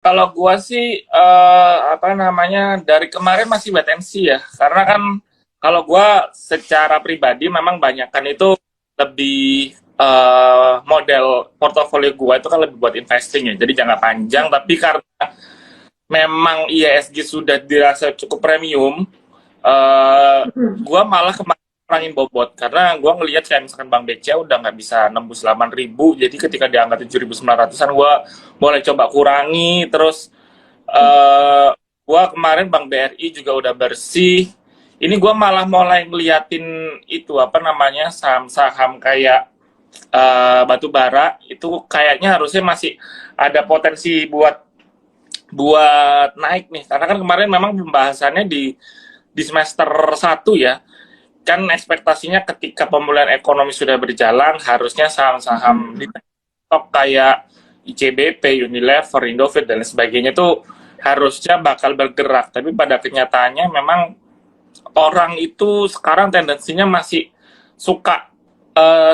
Kalau gua sih apa namanya dari kemarin masih wait and see ya, karena kan kalau gua secara pribadi memang banyakkan itu lebih model portofolio gua itu kan lebih buat investing ya, jadi jangka panjang. Tapi karena memang IISG sudah dirasa cukup premium, eh gua malah kemarin kurangin bobot karena gua ngelihat kayak misalkan Bank BCA udah nggak bisa nembus 8.000, jadi ketika di angka 7.900-an gua mulai coba kurangi. Terus eh gua kemarin Bank BRI juga udah bersih. Ini gua malah mulai ngeliatin itu apa namanya saham-saham kayak batu bara itu kayaknya harusnya masih ada potensi buat naik nih, karena kan kemarin memang pembahasannya di semester 1 ya, kan ekspektasinya ketika pemulihan ekonomi sudah berjalan harusnya saham-saham di top kayak ICBP, Unilever, Indofood dan sebagainya itu harusnya bakal bergerak. Tapi pada kenyataannya memang orang itu sekarang tendensinya masih suka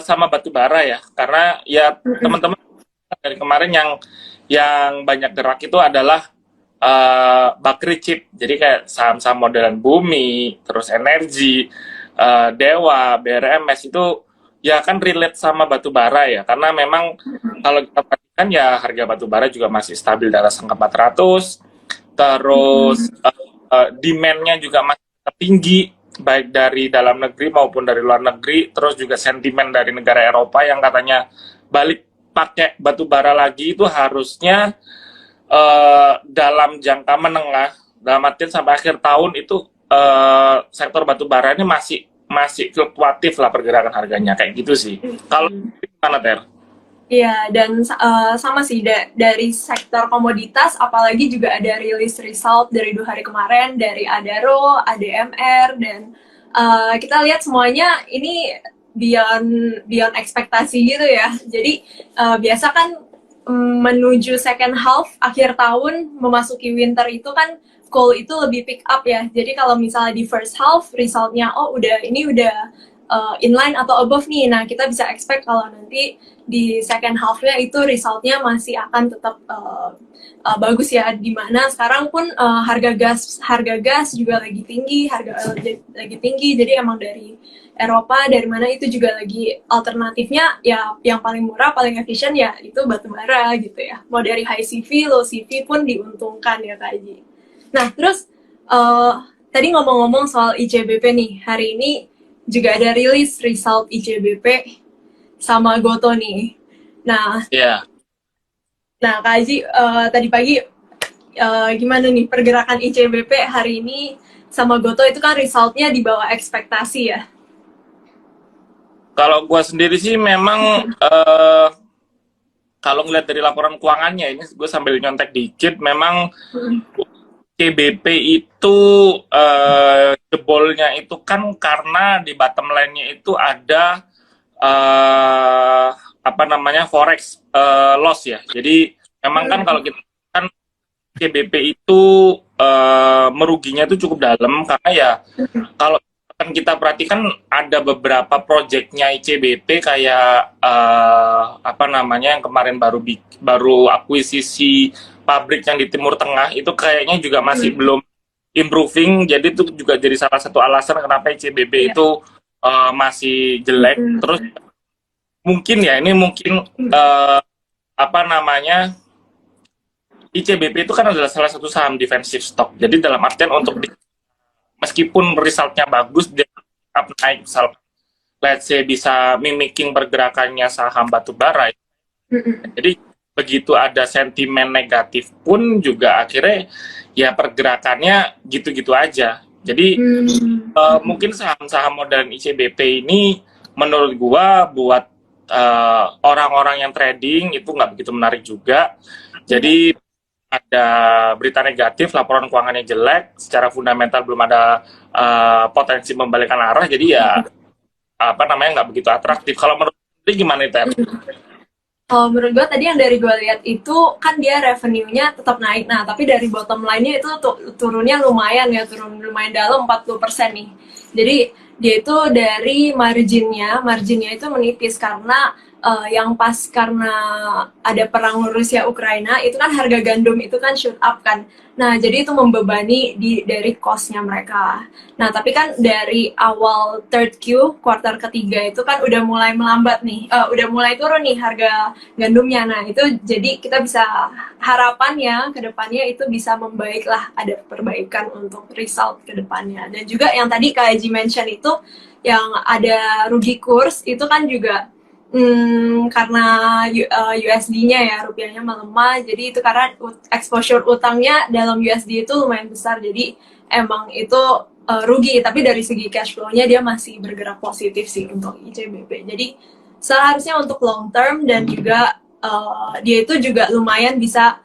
sama batu bara ya, karena ya teman-teman dari kemarin yang banyak gerak itu adalah Bakri Chip. Jadi kayak saham-saham modelan Bumi, terus Energi, Dewa, BRMS itu ya kan relate sama batu bara ya. Karena memang kalau kita perhatikan ya harga batu bara juga masih stabil di atas angka 400. Terus demand-nya juga masih tinggi baik dari dalam negeri maupun dari luar negeri. Terus juga sentimen dari negara Eropa yang katanya balik pakai batu bara lagi itu harusnya dalam jangka menengah, dalam artian sampai akhir tahun itu sektor batu bara ini masih fluktuatif lah pergerakan harganya kayak gitu sih. Kalau mana Ter? Iya, dan sama sih dari sektor komoditas, apalagi juga ada rilis result dari 2 hari kemarin dari Adaro, ADMR, dan kita lihat semuanya ini beyond beyond ekspektasi gitu ya. Jadi biasa kan menuju second half akhir tahun memasuki winter itu kan coal itu lebih pick up ya. Jadi kalau misalnya di first half resultnya oh udah inline atau above nih, nah kita bisa expect kalau nanti di second half-nya itu resultnya masih akan tetap bagus ya. Dimana sekarang pun harga gas juga lagi tinggi, harga lagi tinggi. Jadi emang dari Eropa dari mana itu juga lagi alternatifnya ya yang paling murah, paling efisien ya itu batu bara gitu ya. Mau dari high CV, low CV pun diuntungkan ya Kak Haji. Nah terus tadi ngomong-ngomong soal ICBP nih, hari ini juga ada rilis result ICBP sama Goto nih. Nah, Ya, nah Kak Haji tadi pagi gimana nih pergerakan ICBP hari ini sama Goto itu kan resultnya di bawah ekspektasi ya. kalau gua sendiri sih memang kalau ngeliat dari laporan keuangannya ini gue sambil nyontek dikit, memang CBP itu jebolnya itu kan karena di bottom line-nya itu ada apa namanya forex loss ya. Jadi memang kan kalau kita kan CBP itu meruginya itu cukup dalam karena ya kalau kan kita perhatikan ada beberapa proyeknya ICBP kayak apa namanya yang kemarin baru akuisisi pabrik yang di Timur Tengah itu kayaknya juga masih belum improving. Jadi itu juga jadi salah satu alasan kenapa ICBP Iya. itu masih jelek. Terus mungkin ya ini mungkin apa namanya ICBP itu kan adalah salah satu saham defensive stock. Jadi dalam artian untuk meskipun resultnya bagus dia tetap naik, misal let's say bisa mimicking pergerakannya saham batu bara. Jadi begitu ada sentimen negatif pun juga akhirnya ya pergerakannya gitu-gitu aja. Jadi mungkin saham-saham modern ICBP ini menurut gua buat orang-orang yang trading itu nggak begitu menarik juga. Jadi ada berita negatif, laporan keuangannya jelek, secara fundamental belum ada potensi membalikan arah, jadi ya apa namanya nggak begitu atraktif. Kalau menurut lu gimana Ter? Kalau menurut gue tadi yang dari gue lihat itu kan dia revenue-nya tetap naik. Nah, tapi dari bottom line-nya itu turunnya lumayan ya, turun lumayan dalam 40% nih. Jadi dia itu dari marginnya itu menipis karena yang pas karena ada perang Rusia Ukraina itu kan harga gandum itu kan shoot up kan. Nah, jadi itu membebani dari cost-nya mereka. Nah, tapi kan dari awal third Q, kuartal ketiga itu kan udah mulai melambat nih, udah mulai turun nih harga gandumnya. Nah, itu jadi kita bisa harapannya ke depannya itu bisa membaik lah, ada perbaikan untuk result ke depannya. Dan juga yang tadi Kak Haji mention itu yang ada rugi kurs itu kan juga karena USD-nya ya, rupiahnya melemah, jadi itu karena exposure utangnya dalam USD itu lumayan besar, jadi emang itu rugi, tapi dari segi cash flow-nya dia masih bergerak positif sih untuk ICBP. Jadi seharusnya untuk long term dan juga dia itu juga lumayan bisa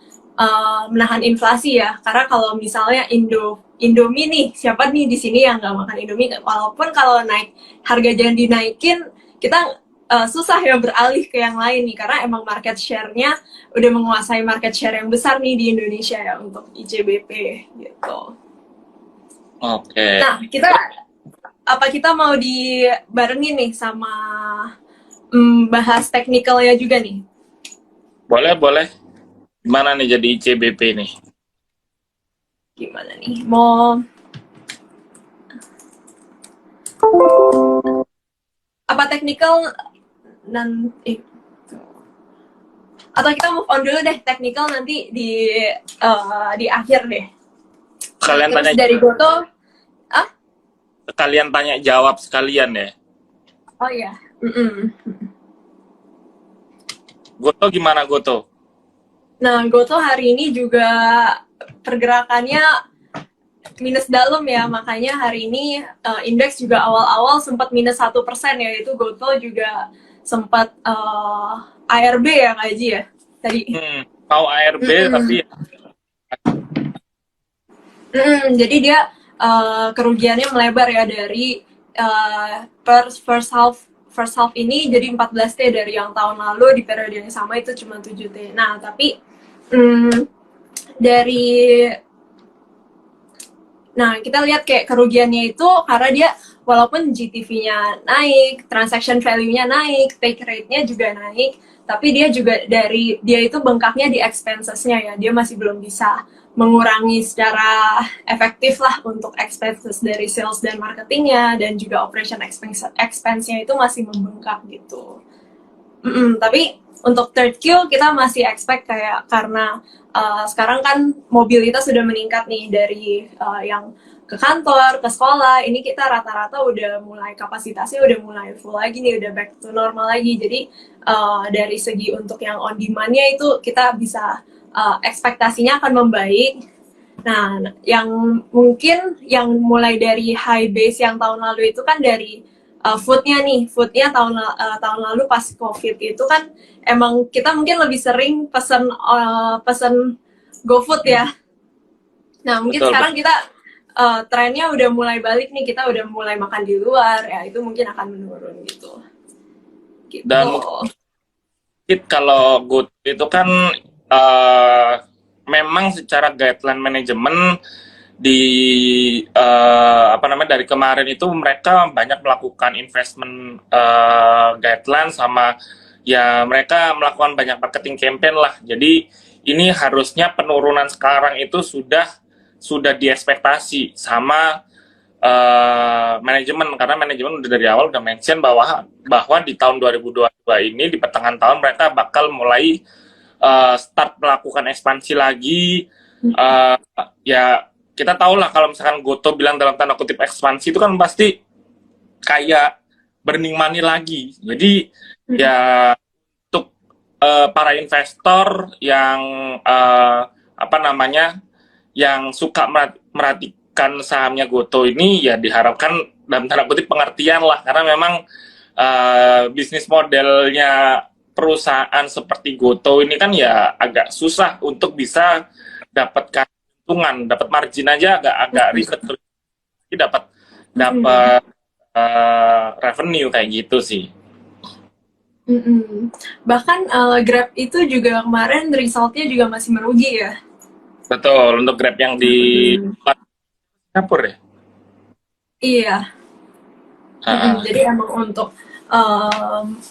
menahan inflasi ya, karena kalau misalnya Indomie nih, siapa nih di sini yang nggak makan Indomie? Walaupun kalau naik harga jangan dinaikin, kita susah ya beralih ke yang lain nih, karena emang market share-nya udah menguasai market share yang besar nih di Indonesia ya untuk ICBP gitu. Oke. Nah, kita mau dibarengin nih sama bahas teknikalnya juga nih. Boleh, boleh. Gimana nih jadi ICBP nih? Gimana nih? Mau apa teknikal nanti? Atau kita move on dulu deh, technical nanti di akhir deh. Kalian Terus tanya, dari Goto, kalian tanya jawab sekalian ya. oh ya, Goto gimana Goto? nah Goto hari ini juga pergerakannya minus dalam ya, makanya hari ini indeks juga awal-awal sempat minus 1% ya, itu Goto juga sempat ARB ya Kak Haji ya tadi. Mau ARB tapi Jadi dia kerugiannya melebar ya dari first half ini jadi 14T dari yang tahun lalu di periode yang sama itu cuma 7T. Nah, tapi dari kita lihat kayak kerugiannya itu karena dia walaupun GTV-nya naik, transaction value-nya naik, take rate-nya juga naik, tapi dia juga dia itu bengkaknya di expenses-nya ya. Dia masih belum bisa mengurangi secara efektif lah untuk expenses dari sales dan marketingnya, dan juga operation expense-nya itu masih membengkak gitu. Tapi untuk third Q kita masih expect kayak karena sekarang kan mobilitas sudah meningkat nih dari yang ke kantor, ke sekolah, ini kita rata-rata udah mulai kapasitasnya udah mulai full lagi nih, udah back to normal lagi. Jadi dari segi untuk yang on demand-nya itu kita bisa ekspektasinya akan membaik. Nah, yang mungkin yang mulai dari high base yang tahun lalu itu kan dari foodnya tahun lalu pas COVID itu kan emang kita mungkin lebih sering pesen GoFood ya. Nah, mungkin betul, sekarang kita trennya udah mulai balik nih, kita udah mulai makan di luar ya, itu mungkin akan menurun gitu. dan mungkin kalau Goto itu kan memang secara guideline manajemen di dari kemarin itu mereka banyak melakukan investment guideline, sama ya mereka melakukan banyak marketing campaign lah. Jadi ini harusnya penurunan sekarang itu sudah diekspektasi sama manajemen, karena manajemen udah dari awal udah mention bahwa di tahun 2022 ini di pertengahan tahun mereka bakal mulai start melakukan ekspansi lagi. Ya kita tahu lah kalau misalkan Goto bilang dalam tanda kutip ekspansi itu kan pasti kayak burning money lagi. Jadi ya untuk para investor yang yang suka merhatikan sahamnya Goto ini, ya diharapkan dalam tanda kutip pengertian lah, karena memang bisnis modelnya perusahaan seperti Goto ini kan ya agak susah untuk bisa dapatkan keuntungan, dapat margin aja agak ribet, dapat revenue kayak gitu sih. Bahkan Grab itu juga kemarin resultnya juga masih merugi ya. Betul, untuk Grab yang di Singapura ya. Iya. Jadi emang untuk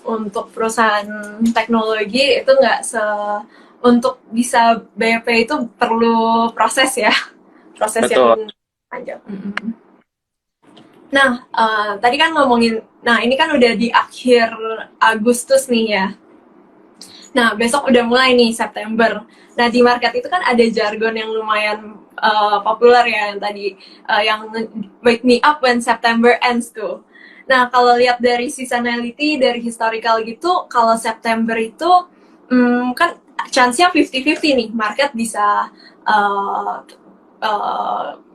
untuk perusahaan teknologi itu nggak untuk bisa BP itu perlu proses ya, proses Betul. yang panjang. Nah, tadi kan ngomongin, nah ini kan udah di akhir Agustus nih ya. Nah, besok udah mulai nih September. Nah, di market itu kan ada jargon yang lumayan populer ya, yang tadi yang wake me up when September ends tuh. Nah, kalau lihat dari seasonality, dari historical gitu, kalau September itu kan chance-nya 50-50 nih, market bisa uh,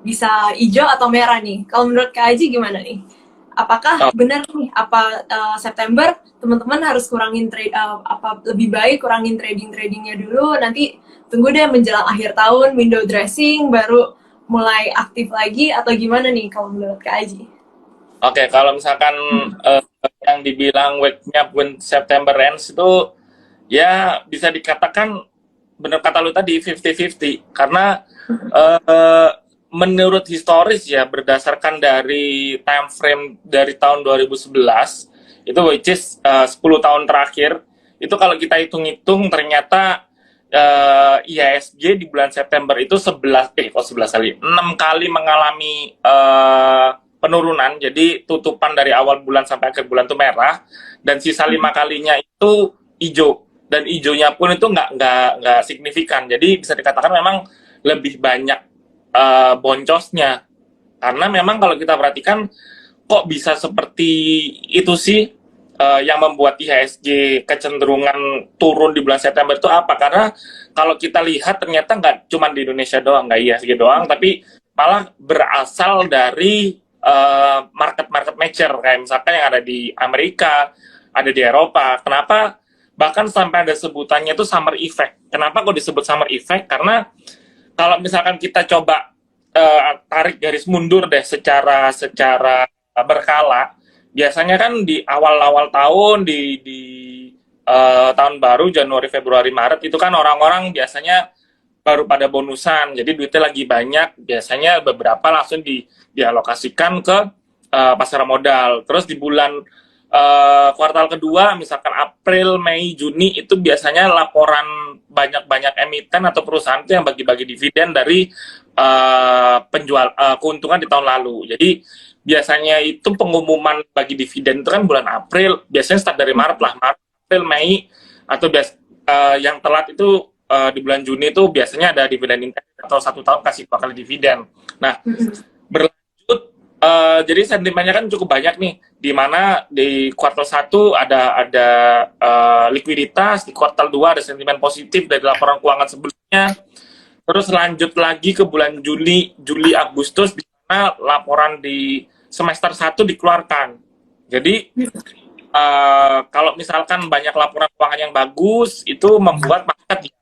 bisa hijau atau merah nih. Kalau menurut Kak Aji gimana nih? Apakah Oh, benar nih apa September teman-teman harus kurangin trade apa lebih baik kurangin tradingnya dulu, nanti tunggu deh menjelang akhir tahun window dressing baru mulai aktif lagi, atau gimana nih kalau menurut Kak Aji? oke, kalau misalkan eh, yang dibilang wake me up when September ends itu ya bisa dikatakan benar kata lu tadi 50-50 karena eh, menurut historis ya berdasarkan dari time frame dari tahun 2011 itu which is 10 tahun terakhir itu kalau kita hitung-hitung ternyata IHSG di bulan September itu 11 kali 6 kali mengalami penurunan, jadi tutupan dari awal bulan sampai akhir bulan itu merah dan sisa 5 kalinya itu hijau, dan hijaunya pun itu nggak signifikan, jadi bisa dikatakan memang lebih banyak boncosnya karena memang kalau kita perhatikan kok bisa seperti itu sih. Yang membuat IHSG kecenderungan turun di bulan September itu apa? Karena kalau kita lihat ternyata nggak cuma di Indonesia doang, nggak IHSG doang, tapi malah berasal dari market-market major kayak misalkan yang ada di Amerika, ada di Eropa. Kenapa? Bahkan sampai ada sebutannya itu summer effect. Kenapa kok disebut summer effect? Karena kalau misalkan kita coba tarik garis mundur deh secara secara berkala, biasanya kan di awal-awal tahun di tahun baru Januari, Februari, Maret itu kan orang-orang biasanya baru pada bonusan, jadi duitnya lagi banyak, biasanya beberapa langsung dialokasikan ke pasar modal. Terus di bulan kuartal kedua, misalkan April, Mei, Juni, itu biasanya laporan banyak-banyak emiten atau perusahaan itu yang bagi-bagi dividen dari keuntungan di tahun lalu. Jadi biasanya itu pengumuman bagi dividen itu kan bulan April, biasanya start dari Maret lah, Maret, April, Mei, atau yang telat itu di bulan Juni itu biasanya ada dividen insentif atau 1 tahun kasih 2 kali dividen. Nah, berlanjut, jadi sentimennya kan cukup banyak nih, di mana di kuartal 1 ada likuiditas, di kuartal 2 ada sentimen positif dari laporan keuangan sebelumnya, terus lanjut lagi ke bulan Juli, Agustus, di mana laporan di semester 1 dikeluarkan. Jadi kalau misalkan banyak laporan keuangan yang bagus, itu membuat market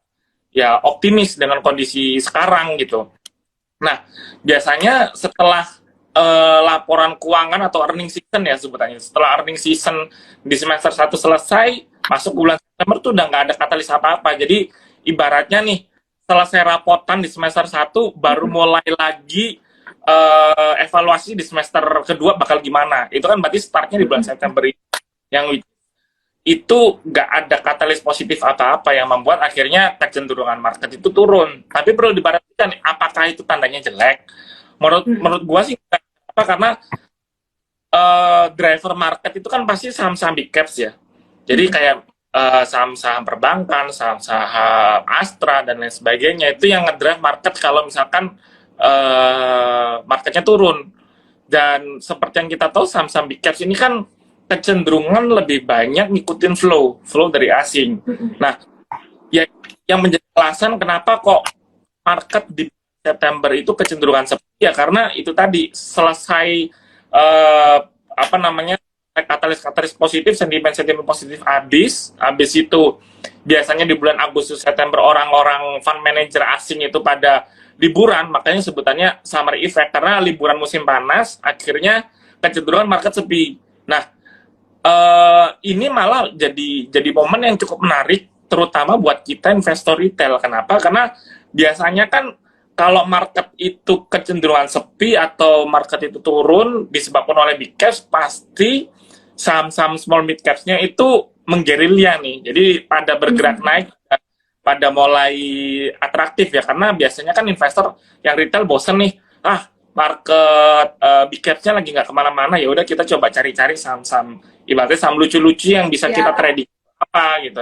ya optimis dengan kondisi sekarang gitu. Nah, biasanya setelah laporan keuangan atau earning season ya sebutannya, setelah earning season di semester 1 selesai, masuk bulan September tuh udah nggak ada katalis apa-apa. Jadi ibaratnya nih, selesai rapotan di semester 1, baru mulai lagi evaluasi di semester kedua bakal gimana. Itu kan berarti startnya di bulan September yang itu nggak ada katalis positif apa-apa yang membuat akhirnya kecenderungan market itu turun. Tapi perlu diperhatikan, apakah itu tandanya jelek? Menurut gua sih apa, karena driver market itu kan pasti saham-saham big caps ya. Jadi kayak saham-saham perbankan, saham-saham Astra dan lain sebagainya, itu yang ngedrive market kalau misalkan marketnya turun. Dan seperti yang kita tahu, saham-saham big caps ini kan kecenderungan lebih banyak ngikutin flow dari asing. Nah, ya, yang menjadi alasan kenapa kok market di September itu kecenderungan sepi ya karena itu tadi selesai apa namanya katalis positif, sentimen positif habis itu biasanya di bulan Agustus September orang-orang fund manager asing itu pada liburan, makanya sebutannya summer effect karena liburan musim panas akhirnya kecenderungan market sepi. Nah, ini malah jadi momen yang cukup menarik terutama buat kita investor retail. Kenapa? Karena biasanya kan kalau market itu kecenderungan sepi atau market itu turun disebabkan oleh big caps, pasti saham-saham small mid caps-nya itu menggerilya nih. Jadi pada bergerak naik, pada mulai atraktif ya, karena biasanya kan investor yang retail bosen nih, market big caps-nya lagi nggak kemana-mana, ya udah kita coba cari-cari saham-saham ibaratnya saham lucu-lucu yang bisa kita Ya. trading apa gitu.